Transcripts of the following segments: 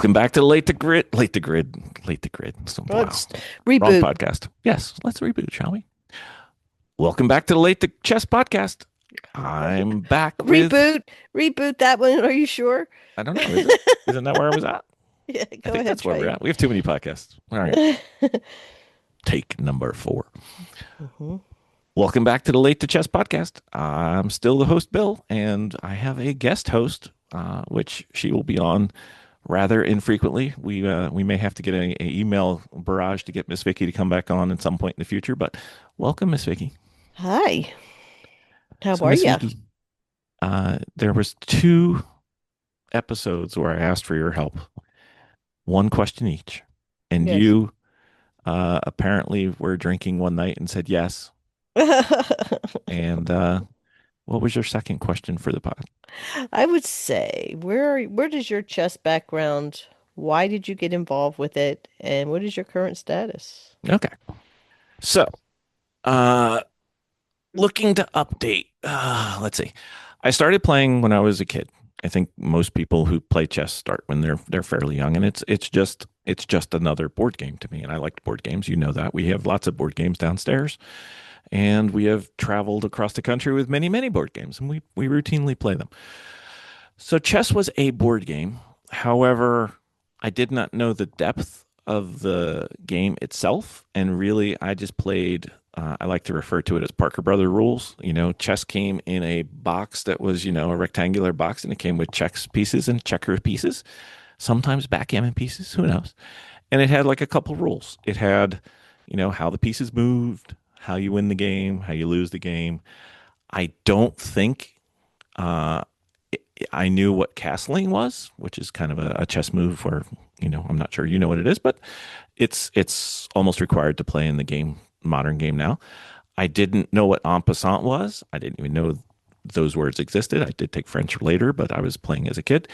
Welcome back to Late to Grid. So, wow, Let's wrong reboot. podcast. Yes, let's reboot, shall we? Welcome back to the Late to Chess podcast. I'm back with, Reboot. Reboot that one. Are you sure? I don't know, is it? Isn't that where I was at? Yeah, I go think ahead, that's where we're try. at. We have too many podcasts. All right, take number four. hmm Welcome back to the Late to Chess podcast. I'm still the host, Bill, and I have a guest host, which she will be on rather infrequently. We may have to get an email barrage to get Miss Vicky to come back on at some point in the future. But welcome, Miss Vicky. Hi. How So, are Miss you? Vicky, there was two episodes where I asked for your help, one question each, and Yes. you apparently were drinking one night and said yes. And what was your second question for the pod? I would say, where does your chess background, why did you get involved with it, and what is your current status? Okay, so uh, looking to update. Let's see. I started playing when I was a kid. I think most people who play chess start when they're fairly young, and it's just another board game to me. And I liked board games. You know that we have lots of board games downstairs, and we have traveled across the country with many board games, and we routinely play them. So chess was a board game. However, I did not know the depth of the game itself, and really, I just played. I like to refer to it as Parker Brother rules. Chess came in a box that was, a rectangular box, and it came with chess pieces and checker pieces, sometimes backgammon pieces. Who knows? And it had like a couple rules. It had, how the pieces moved, how you win the game, how you lose the game. I don't think uh, I knew what castling was, which is kind of a chess move where, I'm not sure you know what it is, but it's almost required to play in the game, modern game now. I didn't know what en passant was. I didn't even know those words existed. I did take French later, but I was playing as a kid.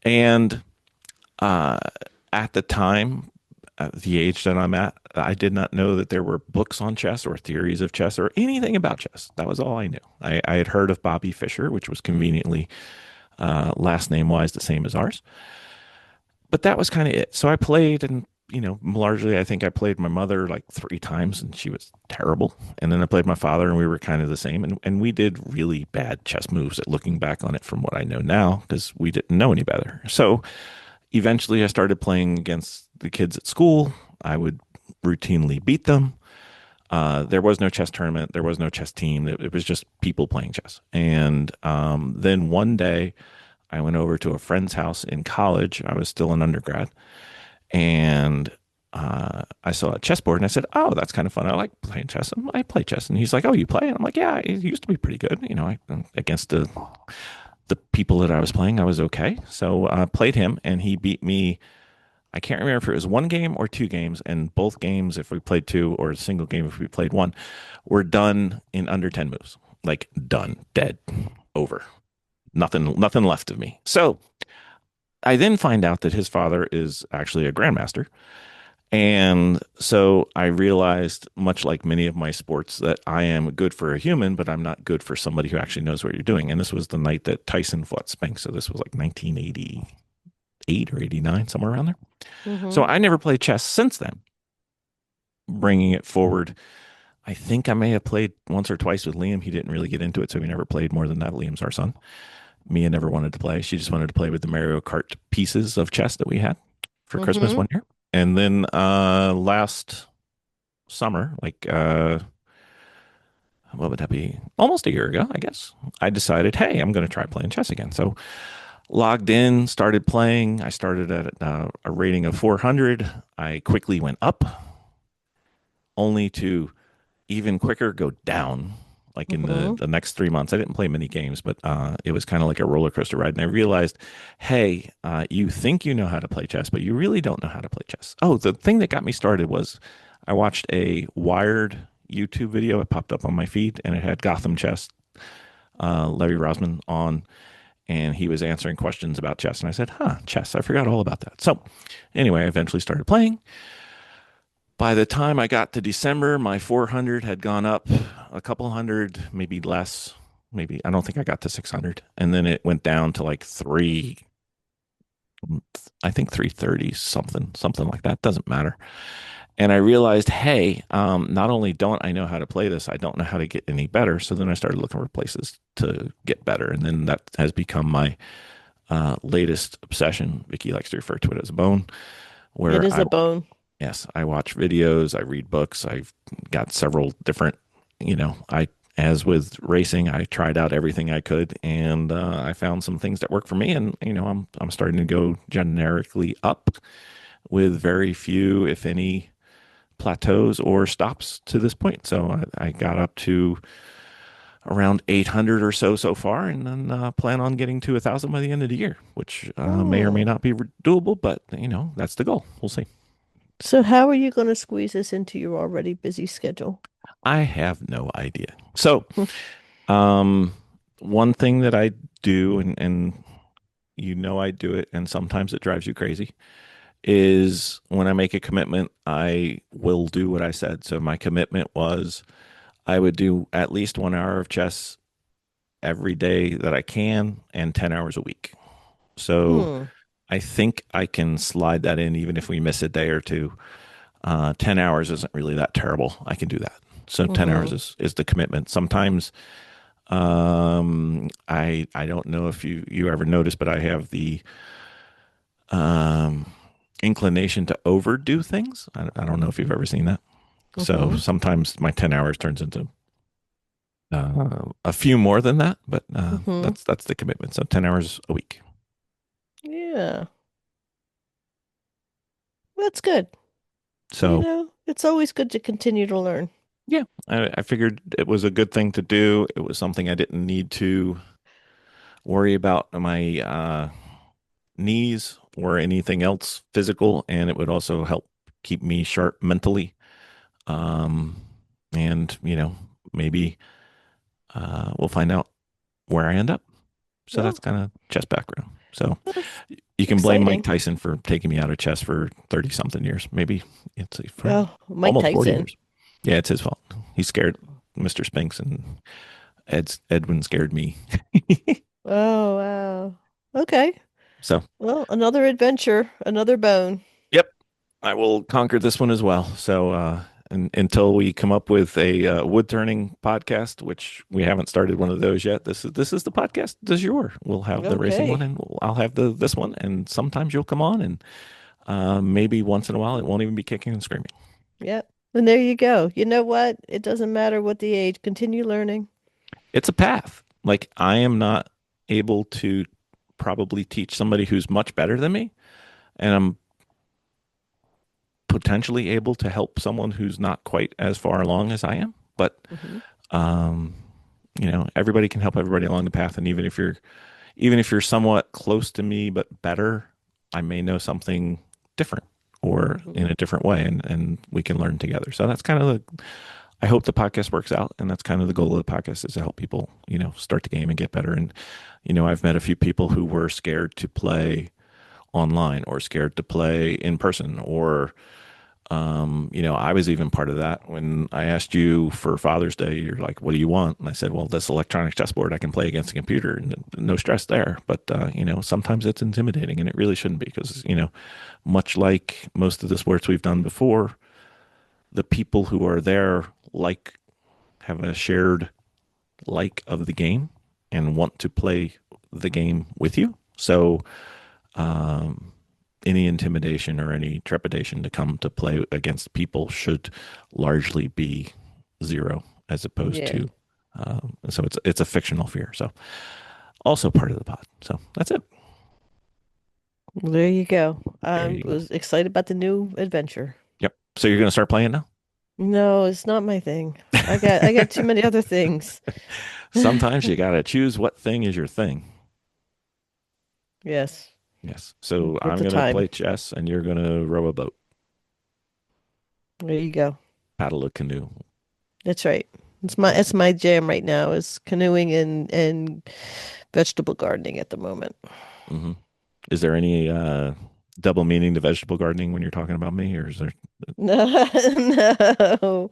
And uh, at the time, at the age that I'm at, I did not know that there were books on chess or theories of chess or anything about chess. That was all I knew. I had heard of Bobby Fischer, which was conveniently last name wise the same as ours. But that was kind of it. So I played, and largely I think I played my mother like three times, and she was terrible. And then I played my father, and we were kind of the same. And we did really bad chess moves at looking back on it from what I know now, because we didn't know any better. So eventually I started playing against the kids at school. I would routinely beat them. There was no chess tournament. There was no chess team. It was just people playing chess. And then one day I went over to a friend's house in college. I was still an undergrad. And I saw a chessboard and I said, "Oh, that's kind of fun. I like playing chess. I play chess." And he's like, "Oh, you play?" And I'm like, "Yeah, it used to be pretty good. Against the people that I was playing, I was okay." So I played him and he beat me. I can't remember if it was one game or two games, and both games, if we played two, or a single game if we played one, were done in under 10 moves. Like done, dead, over. Nothing left of me. So I then find out that his father is actually a grandmaster. And so I realized, much like many of my sports, that I am good for a human, but I'm not good for somebody who actually knows what you're doing. And this was the night that Tyson fought Spinks. So this was like 1988 or 89, somewhere around there. So hmm I never played chess since then. Bringing it forward, I think I may have played once or twice with Liam. He didn't really get into it, so we never played more than that. Liam's our son. Mia never wanted to play. She just wanted to play with the Mario Kart pieces of chess that we had for Christmas hmm one year. And then last summer, like what would that be? Almost a year ago, I guess. I decided, hey, I'm going to try playing chess again. So logged in, started playing. I started at a rating of 400. I quickly went up, only to even quicker go down. Like in hmm the next 3 months, I didn't play many games, but it was kind of like a roller coaster ride. And I realized, hey, you think you know how to play chess, but you really don't know how to play chess. Oh, the thing that got me started was I watched a Wired YouTube video. It popped up on my feed, and it had Gotham Chess, Levy Rosman on, and he was answering questions about chess. And I said, huh, chess. I forgot all about that. So anyway, I eventually started playing. By the time I got to December, my 400 had gone up a couple hundred, maybe less. Maybe I don't think I got to 600. And then it went down to like 320 I think 330 something like that. Doesn't matter. And I realized, hey, not only don't I know how to play this, I don't know how to get any better. So then I started looking for places to get better, and then that has become my latest obsession. Vicki likes to refer to it as a bone, It where is a bone. yes, I watch videos, I read books, I've got several different, I as with racing, I tried out everything I could, and I found some things that work for me, and I'm starting to go generically up with very few, if any, plateaus or stops to this point. So I got up to around 800 or so far, and then plan on getting to 1,000 by the end of the year, which may or may Hmm. not be doable, but that's the goal. We'll see. So how are you going to squeeze this into your already busy schedule? I have no idea. So, um, one thing that I do, and I do it, and sometimes it drives you crazy, is when I make a commitment, I will do what I said. So my commitment was I would do at least 1 hour of chess every day that I can, and 10 hours a week. So Hmm. I think I can slide that in even if we miss a day or two. 10 hours isn't really that terrible. I can do that. So 10 hours Mm-hmm. is the commitment. Sometimes I don't know if you ever noticed, but I have the um, inclination to overdo things. I don't know if you've ever seen that. So Mm-hmm. sometimes my 10 hours turns into a few more than that, but Mm-hmm. that's the commitment. So 10 hours a week. Yeah. That's good. So It's always good to continue to learn. yeah, I figured it was a good thing to do. It was something I didn't need to worry about my knees or anything else physical, and it would also help keep me sharp mentally. Um, and maybe we'll find out where I end up. So that's Well, kind of chess background. So that's you can blame Mike exciting. Tyson for taking me out of chess for 30 something years. Maybe it's for Oh, Mike almost 40 Tyson. years. Yeah, it's his fault. He scared Mr. Spinks, and Edwin scared me. Oh, wow. Okay. So, Well, another adventure, another bone. yep, I will conquer this one as well. So, until we come up with a wood turning podcast, which we haven't started one of those yet. This is the podcast du jour. We'll have the racing one, Okay. and I'll have the this one. And sometimes you'll come on, and maybe once in a while it won't even be kicking and screaming. Yep. And there you go. You know what? It doesn't matter what the age. Continue learning. It's a path. Like I am not able to probably teach somebody who's much better than me, and I'm potentially able to help someone who's not quite as far along as I am. But Hmm. um, everybody can help everybody along the path, and even if you're somewhat close to me but better, I may know something different or Hmm. in a different way, and we can learn together. So that's kind of I hope the podcast works out, and that's kind of the goal of the podcast is to help people, start the game and get better. And I've met a few people who were scared to play online or scared to play in person, or I was even part of that when I asked you for Father's Day. You're like, "What do you want?" And I said, "Well, this electronic chessboard I can play against a computer, and no stress there." But sometimes it's intimidating, and it really shouldn't be because much like most of the sports we've done before, the people who are there have a shared like of the game and want to play the game with you. So um, any intimidation or any trepidation to come to play against people should largely be zero, as opposed Yeah. to. So it's a fictional fear. So also part of the pod. So that's it. Well, there you go. There I you go. was excited about the new adventure. Yep. So you're gonna start playing now. No, it's not my thing. I got too many other things. Sometimes you gotta choose what thing is your thing. Yes. Yes. So At I'm the gonna time. play chess, and you're gonna row a boat, There you go. paddle a canoe. That's right. It's my jam right now is canoeing and vegetable gardening at the moment. Hmm. Is there any double meaning to vegetable gardening when you're talking about me, or is there? No, no,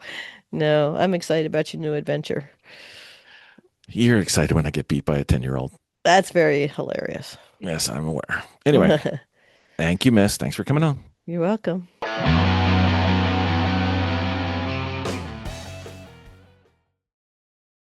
no. I'm excited about your new adventure. You're excited when I get beat by a 10-year-old. That's very hilarious. Yes, I'm aware. Anyway, Thank you, miss. Thanks for coming on. You're welcome.